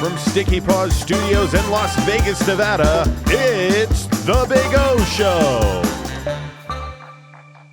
from Sticky Paws Studios in Las Vegas, Nevada, it's The Big O Show.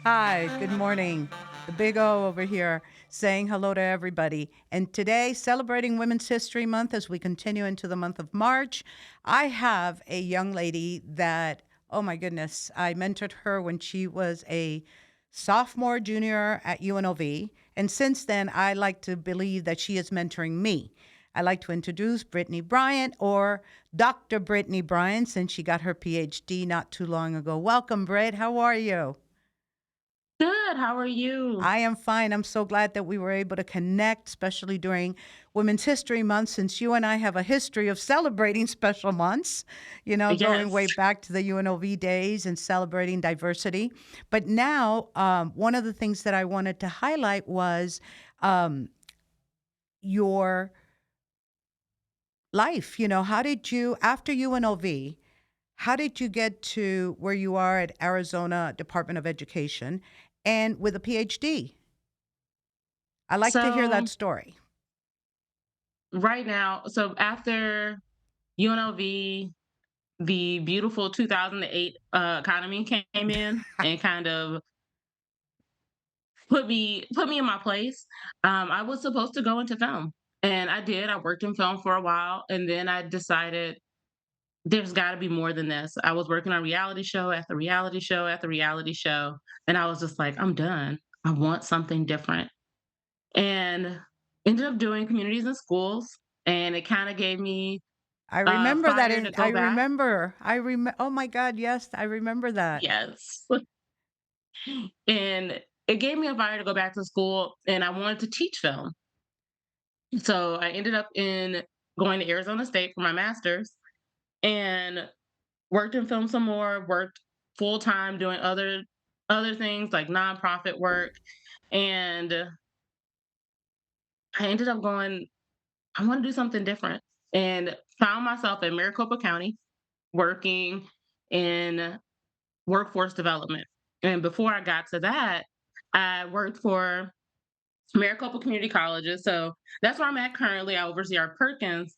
Hi, good morning. The Big O over here saying hello to everybody. And today, celebrating Women's History Month as we continue into the month of March, I have a young lady that, oh my goodness, I mentored her when she was a sophomore, junior at UNLV. And since then, I like to believe that she is mentoring me. I like to introduce Brittany Bryant, or Dr. Brittany Bryant, since she got her PhD not too long ago. Welcome, Britt. How are you? Good. How are you? I am fine. I'm so glad that we were able to connect, especially during Women's History Month, since you and I have a history of celebrating special months, going way Yes. back to the UNLV days and celebrating diversity. But now, one of the things that I wanted to highlight was your life. How did you, after UNLV, how did you get to where you are at Arizona Department of Education and with a PhD? I like to hear that So story. right now, so after UNLV, the beautiful 2008 economy came in and kind of put me in my place. I was supposed to go into film, and I did. I worked in film for a while, and then I decided there's got to be more than this. I was working on reality show after reality show after reality show, and I was just like, I'm done. I want something different. And ended up doing communities and schools, and it kind of gave me I remember that fire to in I go back. remember. Oh my God, yes, I remember that. Yes. And it gave me a fire to go back to school, and I wanted to teach film. So I ended up in going to Arizona State for my master's and worked in film some more, worked full time doing other things like nonprofit work. And I ended up going, I want to do something different, and found myself in Maricopa County working in workforce development. And before I got to that, I worked for Maricopa Community Colleges. So that's where I'm at currently. I oversee our Perkins.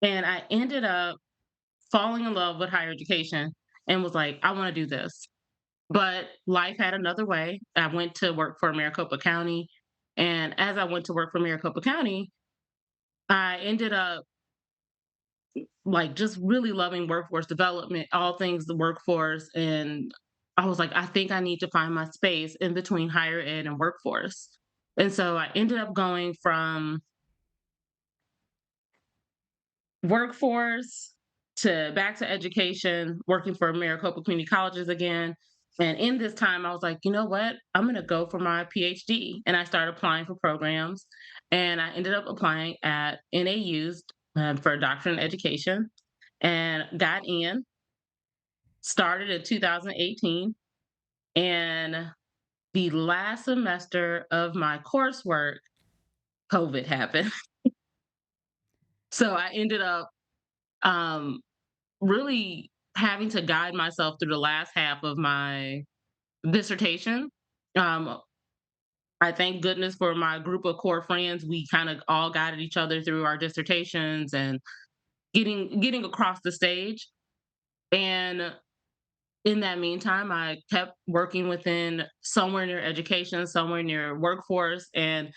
And I ended up falling in love with higher education and was like, I want to do this. But life had another way. I went to work for Maricopa County. And as I went to work for Maricopa County, I ended up like just really loving workforce development, all things the workforce. And I was like, I think I need to find my space in between higher ed and workforce. And so I ended up going from workforce to back to education, working for Maricopa Community Colleges again. And in this time, I was like, you know what? I'm going to go for my PhD. And I started applying for programs. And I ended up applying at NAU's for a doctorate in education and got in, started in 2018. And the last semester of my coursework, COVID happened. So I ended up um, really having to guide myself through the last half of my dissertation. Um, I thank goodness for my group of core friends. We kind of all guided each other through our dissertations and getting across the stage. And in that meantime, I kept working within somewhere near education, somewhere near workforce, and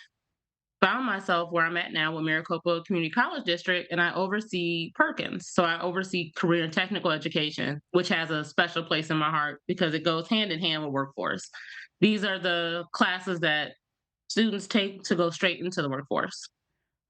found myself where I'm at now with Maricopa Community College District, and I oversee Perkins. So I oversee career and technical education, which has a special place in my heart because it goes hand in hand with workforce. These are the classes that students take to go straight into the workforce.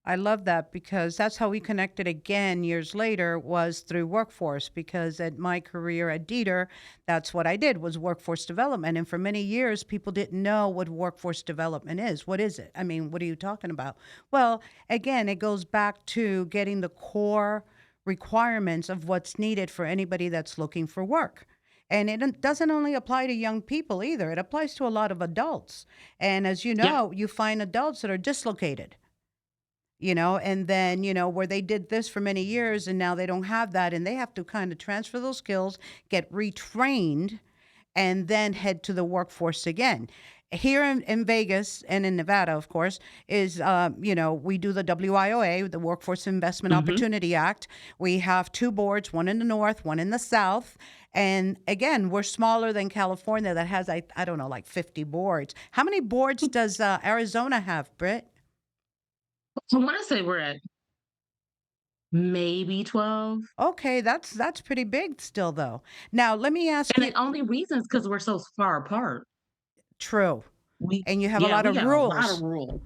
I love that because that's how we connected again years later was through workforce, because at my career at Dieter, that's what I did was workforce development. And for many years, people didn't know what workforce development is. What is it? I mean, what are you talking about? Well, again, it goes back to getting the core requirements of what's needed for anybody that's looking for work. And it doesn't only apply to young people either. It applies to a lot of adults. And as you Yep. know, you find adults that are dislocated, and then, where they did this for many years and now they don't have that and they have to kind of transfer those skills, get retrained, and then head to the workforce again. Here in Vegas and in Nevada, of course, is, we do the WIOA, the Workforce Investment Hmm. Opportunity Act. We have two boards, one in the north, one in the south. And again, we're smaller than California that has, I don't know, like 50 boards. How many boards does Arizona have, Britt? I want to say we're at maybe 12. Okay, that's pretty big still, though. Now, let me ask And you, the only reason is because we're so far apart. true, We, and you have a yeah, lot we of got a lot of rules. rules.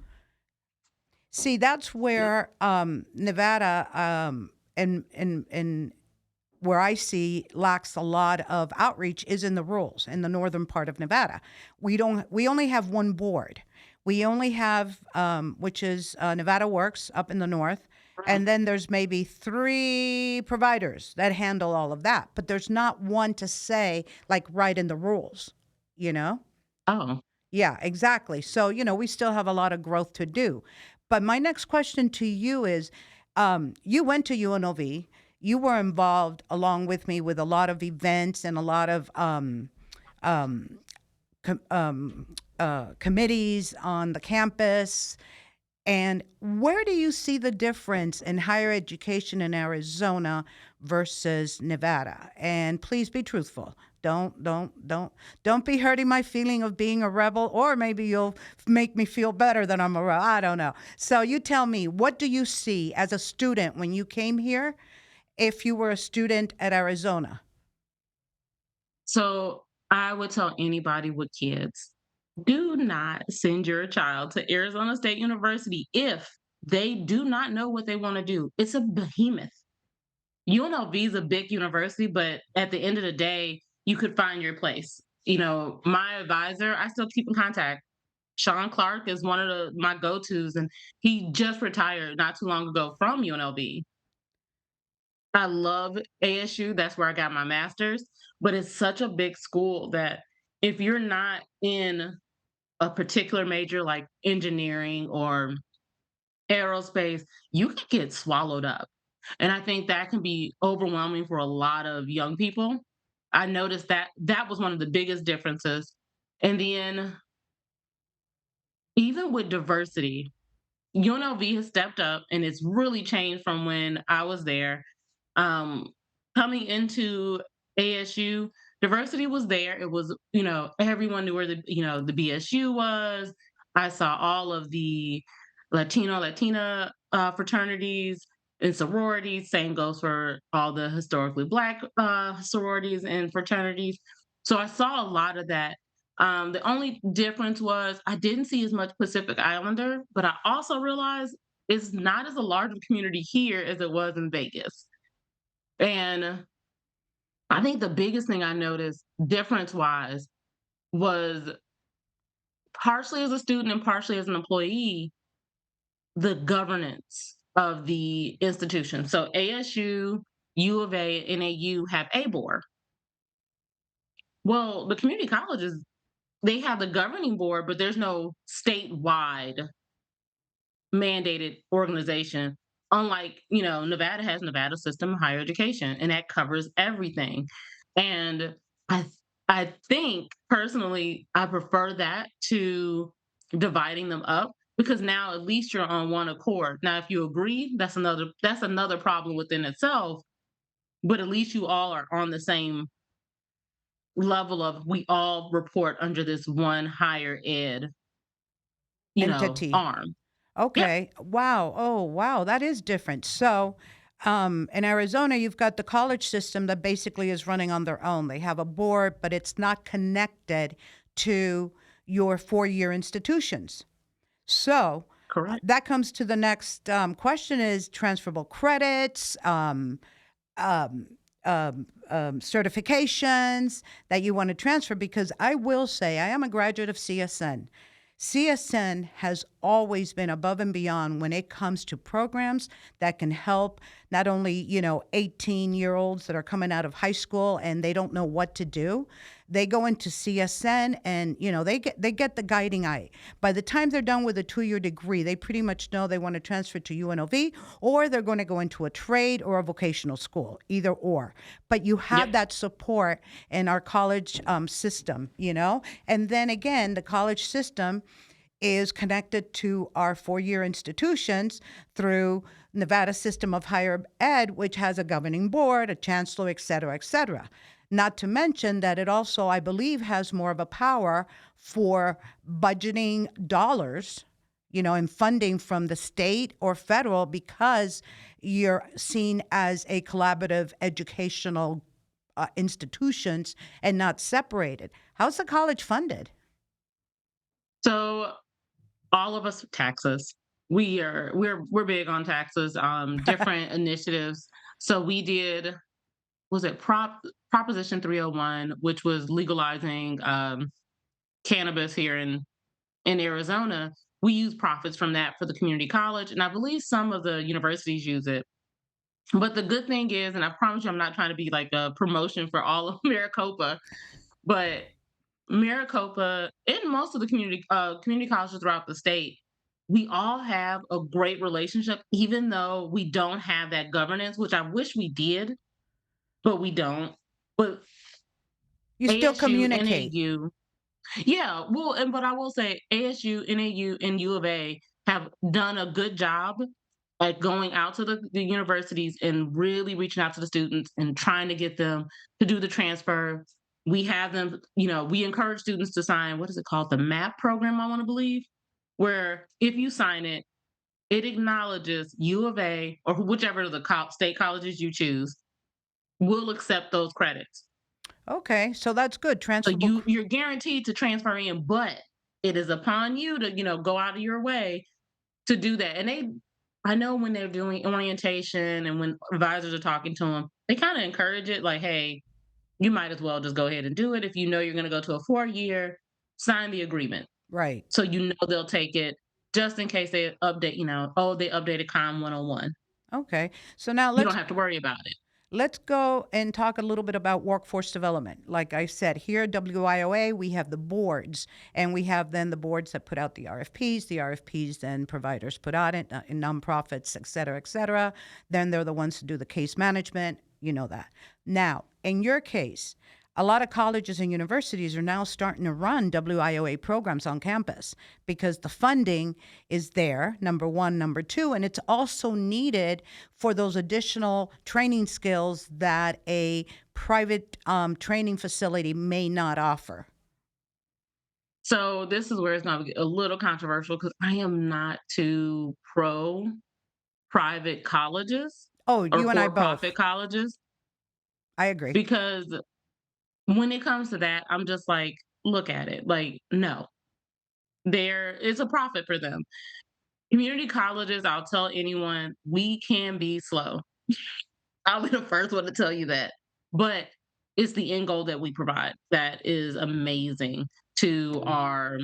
See, that's Yeah. where Nevada and where I see lacks a lot of outreach is in the rules in the northern part of Nevada. We only have one board. We only have which is Nevada Works up in the north, Mhm. and then there's maybe three providers that handle all of that. But there's not one to say like write in the rules, you know? Oh, Yeah, exactly. So, we still have a lot of growth to do. But my next question to you is you went to UNLV, you were involved along with me with a lot of events and a lot of um, committees on the campus. And where do you see the difference in higher education in Arizona versus Nevada? And please be truthful. Don't be hurting my feeling of being a rebel, or maybe you'll make me feel better that I'm a rebel. I don't know. So you tell me, what do you see as a student when you came here? If you were a student at Arizona, so I would tell anybody with kids, do not send your child to Arizona State University if they do not know what they want to do. It's a behemoth. UNLV is a big university, but at the end of the day, you could find your place. My advisor, I still keep in contact. Sean Clark is one of my go-tos, and he just retired not too long ago from UNLV. I love ASU. That's where I got my master's, but it's such a big school that if you're not in a particular major like engineering or aerospace, you can get swallowed up. And I think that can be overwhelming for a lot of young people. I noticed that that was one of the biggest differences. And then, even with diversity, UNLV has stepped up and it's really changed from when I was there. Um, Coming into ASU, diversity was there. It was, everyone knew where the BSU was. I saw all of the Latina fraternities and sororities. Same goes for all the historically Black sororities and fraternities. So I saw a lot of that. The only difference was I didn't see as much Pacific Islander, but I also realized it's not as a large a community here as it was in Vegas. And I think the biggest thing I noticed difference wise was partially as a student and partially as an employee, the governance of the institution. So ASU, U of A, and AU have A board. Well, the community colleges, they have the governing board, but there's no statewide mandated organization. Unlike, Nevada has Nevada System of Higher Education, and that covers everything. And I I think personally, I prefer that to dividing them up because now at least you're on one accord. Now, if you agree, that's another problem within itself. But at least you all are on the same level of we all report under this one higher ed, entity. arm. Yep. Okay. Wow. Oh, wow. That is different. So, in Arizona, you've got the college system that basically is running on their own. They have a board, but it's not connected to your 4-year institutions. So, Correct. that comes to the next question: is transferable credits, um, certifications that you want to transfer? Because I will say, I am a graduate of CSN. CSN has always been above and beyond when it comes to programs that can help not only, 18-year-olds that are coming out of high school and they don't know what to do. They go into CSN, and they get the guiding eye. By the time they're done with a 2-year degree, they pretty much know they want to transfer to UNLV, or they're going to go into a trade or a vocational school, either or. But you have Yep. that support in our college system, and then again, the college system is connected to our 4-year institutions through Nevada System of Higher Ed, which has a governing board, a chancellor, et cetera, et cetera. Not to mention that it also, I believe, has more of a power for budgeting dollars, and funding from the state or federal, because you're seen as a collaborative educational institutions and not separated. How's the college funded? So all of us taxes. We're big on taxes, different initiatives. So we did, was it Proposition 301, which was legalizing cannabis here in Arizona. We use profits from that for the community college, and I believe some of the universities use it. But the good thing is, and I promise you, I'm not trying to be like a promotion for all of Maricopa, but Maricopa and most of the community colleges throughout the state, we all have a great relationship, even though we don't have that governance, which I wish we did, but we don't. But You still ASU, communicate. NAU, yeah, well, and but I will say ASU, NAU, and U of A have done a good job at going out to the universities and really reaching out to the students and trying to get them to do the transfer. We have them, we encourage students to sign, what is it called? The MAP program, I want to believe, where if you sign it, it acknowledges U of A or whichever of the state colleges you choose will accept those credits. Okay, so that's good. So Transferable. you're guaranteed to transfer in, but it is upon you to, go out of your way to do that. And I know when they're doing orientation and when advisors are talking to them, they kind of encourage it like, hey, you might as well just go ahead and do it. If you know you're going to go to a 4-year, sign the agreement. Right. So they'll take it just in case they update, they updated COM 101. Okay. So now You don't have to worry about it. let's go and talk a little bit about workforce development. Like I said, here at WIOA, we have the boards, and we have then the boards that put out the RFPs. The RFPs then providers put out it, in nonprofits, et cetera, et cetera. Then they're the ones to do the case management. You know that. Now, in your case, a lot of colleges and universities are now starting to run WIOA programs on campus because the funding is there, number one. Number two, and it's also needed for those additional training skills that a private training facility may not offer. So this is where it's going to get a little controversial because I am not too pro private colleges Oh, or you and I both. for-profit colleges I agree. because when it comes to that, I'm just like, look at it. Like, no, there is a profit for them. Community colleges, I'll tell anyone, we can be slow. I'll be the first one to tell you that. But it's the end goal that we provide that is amazing to our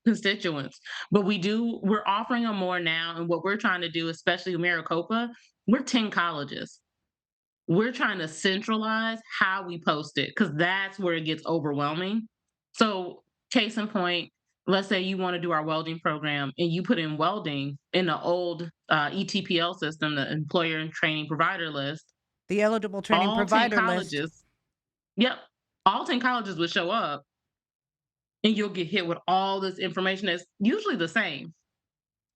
constituents. But we're offering them more now. And what we're trying to do, especially in Maricopa, we're 10 colleges. We're trying to centralize how we post it because that's where it gets overwhelming. So, case in point, let's say you want to do our welding program and you put in welding in the old ETPL system, the employer and training provider list. The eligible training All 10 provider list. colleges, yep, all 10 colleges would show up and you'll get hit with all this information that's usually the same.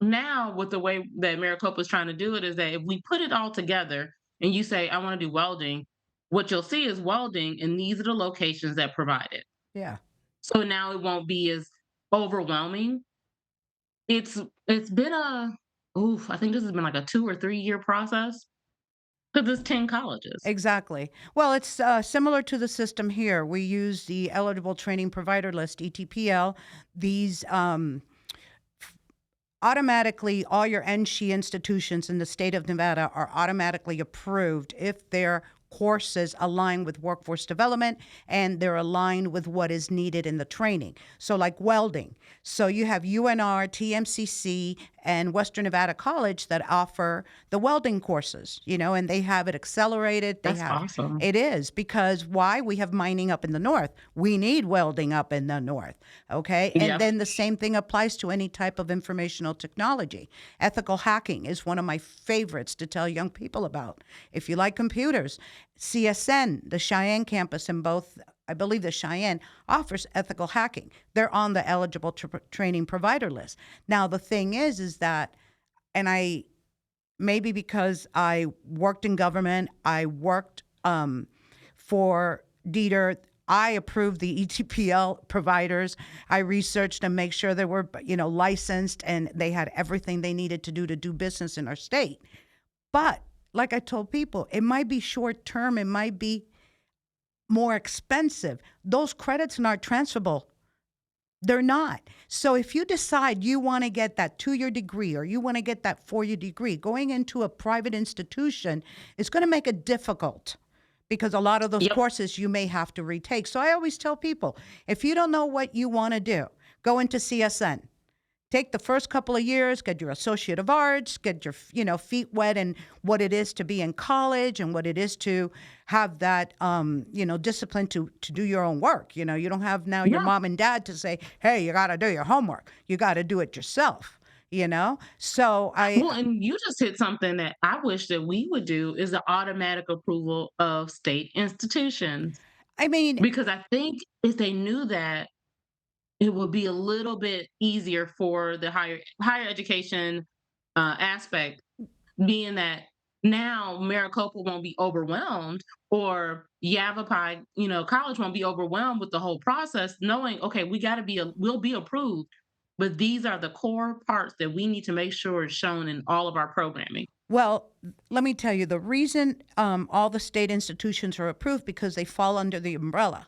Now, with the way that Maricopa is trying to do it, is that if we put it all together and you say, I want to do welding, what you'll see is welding, and these are the locations that provide it. Yeah. So now it won't be as overwhelming. It's been I think this has been like a 2 or 3 year process because it's 10 colleges. Exactly. Well, it's similar to the system here. We use the eligible training provider list, ETPL. These automatically, all your NSHE institutions in the state of Nevada are automatically approved if their courses align with workforce development and they're aligned with what is needed in the training. So like welding. So you have UNR, TMCC, and Western Nevada College that offer the welding courses, and they have it accelerated. That's awesome. It is because why? We have mining up in the north. We need welding up in the north. Okay. And Yep. then the same thing applies to any type of informational technology. Ethical hacking is one of my favorites to tell young people about. If you like computers, CSN, the Cheyenne campus in both, I believe the Cheyenne offers ethical hacking. They're on the eligible training provider list. Now, the thing is that, and I, maybe because I worked in government, I worked for Dieter, I approved the ETPL providers. I researched and make sure they were, licensed and they had everything they needed to do business in our state. But like I told people, it might be short term, it might be more expensive. Those credits are not transferable. They're not. So if you decide you want to get that 2-year degree or you want to get that 4-year degree, going into a private institution is going to make it difficult because a lot of those Yep. courses you may have to retake. So I always tell people, if you don't know what you want to do, go into CSN. Take the first couple of years, get your Associate of Arts, get your feet wet in what it is to be in college and what it is to have that discipline to do your own work. You don't have now your Yeah. mom and dad to say, hey, you got to do your homework. You got to do it yourself. So Well, and you just hit something that I wish that we would do is the automatic approval of state institutions. I mean, Because I think if they knew that, it would be a little bit easier for the higher education aspect, being that now Maricopa won't be overwhelmed, or Yavapai, college won't be overwhelmed with the whole process, knowing, okay, we'll be approved, but these are the core parts that we need to make sure is shown in all of our programming. well, let me tell you, the reason all the state institutions are approved because they fall under the umbrella,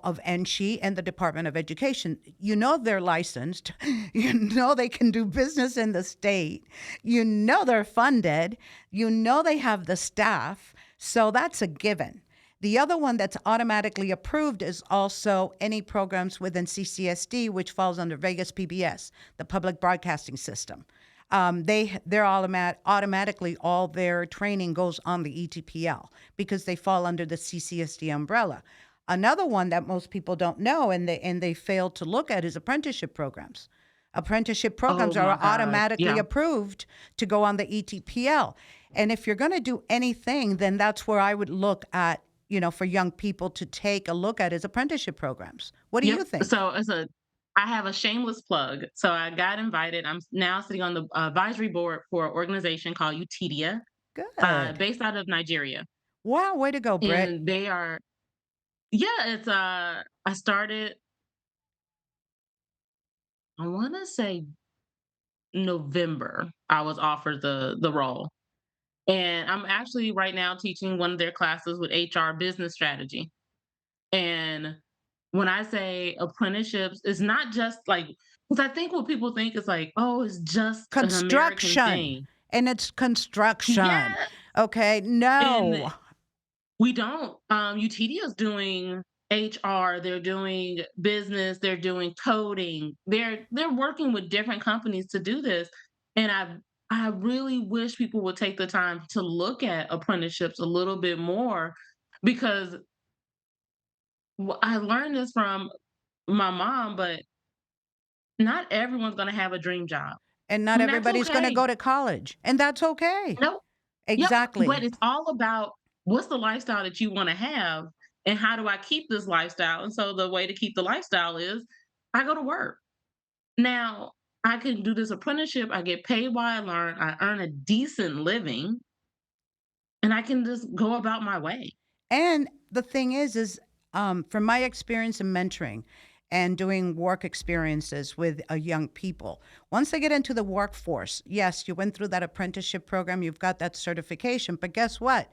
of NSHE and the Department of Education. They're licensed. They can do business in the state. They're funded. They have the staff. So that's a given. The other one that's automatically approved is also any programs within CCSD, which falls under Vegas PBS, the Public Broadcasting System. They're automatically, all their training goes on the ETPL because they fall under the CCSD umbrella. Another one that most people don't know and they fail to look at is apprenticeship programs. Apprenticeship programs Oh my are God. automatically Yeah. approved to go on the ETPL. And if you're going to do anything, then that's where I would look at, for young people to take a look at is apprenticeship programs. What do you Yep. think? So I have a shameless plug. So I got invited. I'm now sitting on the advisory board for an organization called UTIDIA, Good. based out of Nigeria. Wow, way to go, Britt. And they are, yeah, I started, I want to say November, I was offered the role. And I'm actually right now teaching one of their classes with HR business strategy. And when I say apprenticeships, it's not just like, because I think what people think is like, oh, it's just an American Construction. thing. And it's construction. Yeah. Okay, And no. we don't. UTD is doing HR, they're doing business, they're doing coding. They're working with different companies to do this. And I really wish people would take the time to look at apprenticeships a little bit more, because I learned this from my mom, but not everyone's going to have a dream job. And not And that's everybody's going to okay. go to college. And that's okay. Nope. Yep. But Exactly. it's all about what's the lifestyle that you want to have, and how do I keep this lifestyle? And so the way to keep the lifestyle is I go to work. Now, I can do this apprenticeship, I get paid while I learn, I earn a decent living, and I can just go about my way. And the thing is from my experience in mentoring and doing work experiences with young people, once they get into the workforce, yes, you went through that apprenticeship program, you've got that certification, but guess what?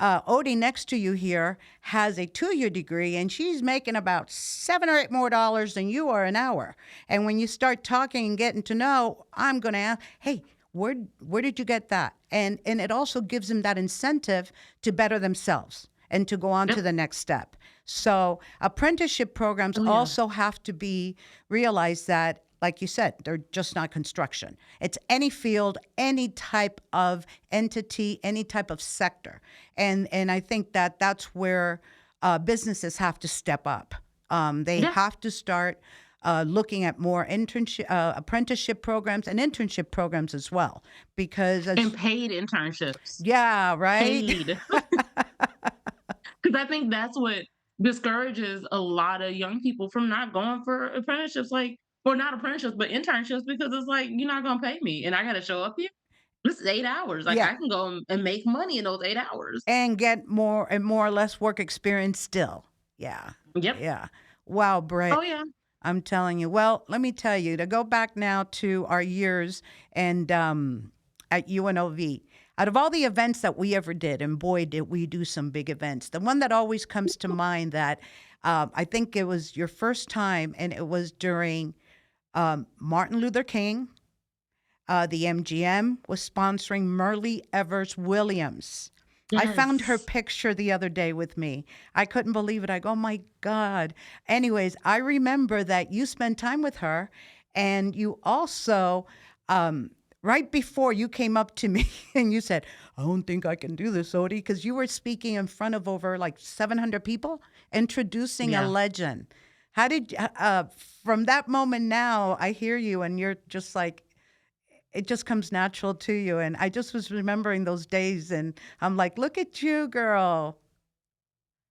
Odie next to you here has a 2-year degree, and she's making about $7 or $8 more than you are an hour. And when you start talking and getting to know, I'm going to ask, hey, where did you get that? And it also gives them that incentive to better themselves and to go on to Yep. the next step. So apprenticeship programs Oh, yeah. also have to be realized that like you said, they're just not construction. It's any field, any type of entity, any type of sector. And I think that that's where businesses have to step up. They Yeah. have to start looking at more internship, apprenticeship programs and internship programs as well. Because, And as, paid internships. yeah, right? Paid. Because I think that's what discourages a lot of young people from not going for apprenticeships, like, or not apprenticeships, but internships, because it's like, you're not gonna pay me and I gotta show up here. This is 8 hours. Like, Yeah. I can go and make money in those 8 hours. And get more and more or less work experience still. Yeah. Yep. Yeah. Wow, Britt. Oh yeah. I'm telling you. Well, let me tell you, to go back now to our years and at UNLV, out of all the events that we ever did, and boy, did we do some big events, the one that always comes to mind that I think it was your first time, and it was during Martin Luther King. The MGM was sponsoring Merle Evers Williams. I found her Yes. picture the other day with me. I couldn't believe it. I go, oh my God. Anyways, I remember that you spent time with her, and you also, right before you came up to me and you said, I don't think I can do this, Odie, because you were speaking in front of over like 700 people, introducing a Yeah. legend. How did, from that moment now, I hear you and you're just like, it just comes natural to you. And I just was remembering those days and I'm like, look at you, girl.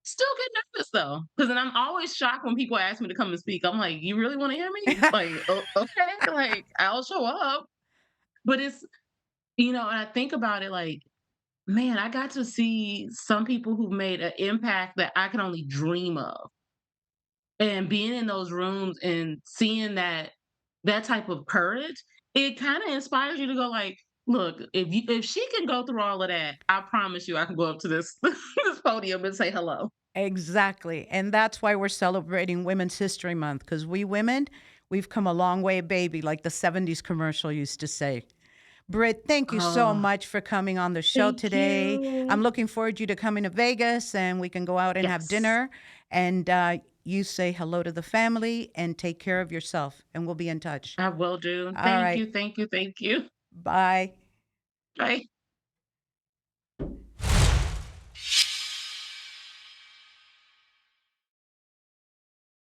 Still get nervous though, because then I'm always shocked when people ask me to come and speak. I'm like, you really want to hear me? Like, okay, like I'll show up. But it's, and I think about it like, man, I got to see some people who made an impact that I can only dream of. And being in those rooms and seeing that type of courage, it kind of inspires you to go like, look, if she can go through all of that, I promise you I can go up to this this podium and say hello. Exactly. And that's why we're celebrating Women's History Month, because we women, we've come a long way, baby, like the 70s commercial used to say. Britt, thank you so Oh, much for coming on the show thank today. I'm you. looking forward to you to coming to Vegas and we can go out and have Yes, dinner. And you say hello to the family and take care of yourself. And we'll be in touch. I will do. All Thank right. you, thank you, thank you. Bye. Bye.